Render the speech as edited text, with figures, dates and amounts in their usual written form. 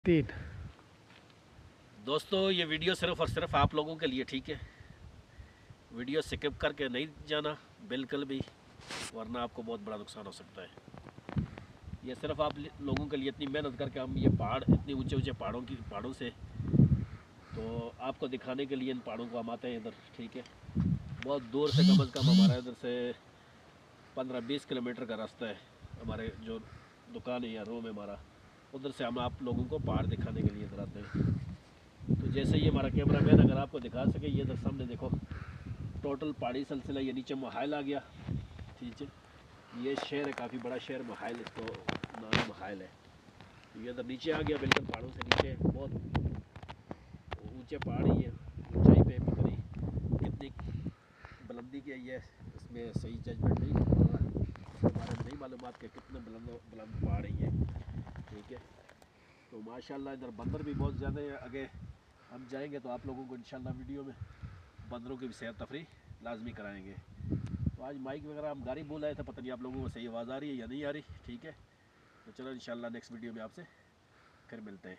तीन। दोस्तों ये वीडियो सिर्फ़ और सिर्फ आप लोगों के लिए, ठीक है। वीडियो स्किप करके नहीं जाना बिल्कुल भी, वरना आपको बहुत बड़ा नुकसान हो सकता है। ये सिर्फ आप लोगों के लिए इतनी मेहनत करके हम ये पहाड़, इतने ऊंचे ऊंचे पहाड़ों से तो आपको दिखाने के लिए इन पहाड़ों को हम आते हैं इधर, ठीक है। बहुत दूर से, कम से कम हमारा इधर से 15-20 किलोमीटर का रास्ता है। हमारे जो दुकान है या रूम है हमारा, उधर से हम आप लोगों को पहाड़ दिखाने के लिए इधर आते हैं। तो जैसे ये हमारा कैमरा मैन अगर आपको दिखा सके, ये इधर सामने देखो, टोटल पहाड़ी सिलसिला, ये नीचे मोहाइल आ गया, ठीक है। ये शहर है, काफ़ी बड़ा शहर मोहाइल, इसको नाम मोहाइल है। ये इधर नीचे आ गया, बिल्कुल पहाड़ों से नीचे, बहुत ऊंचे पहाड़ है ये। ऊंचाई पे पता नहीं कितनी बुलंदी की है ये, इसमें सही जजमेंट नहीं हो रहा, इसके बारे में नहीं मालूमात कि कितने बुलंद बुलंद पहाड़ है ये, ठीक है। तो माशाल्लाह इधर बंदर भी बहुत ज़्यादा है। आगे हम जाएंगे तो आप लोगों को इंशाल्लाह वीडियो में बंदरों की भी सैर तफरी लाजमी कराएंगे। तो आज माइक वगैरह हम गाड़ी बोल आए थे, पता नहीं आप लोगों को सही आवाज़ आ रही है या नहीं आ रही, ठीक है। तो चलो इंशाल्लाह नेक्स्ट वीडियो में आपसे फिर मिलते हैं।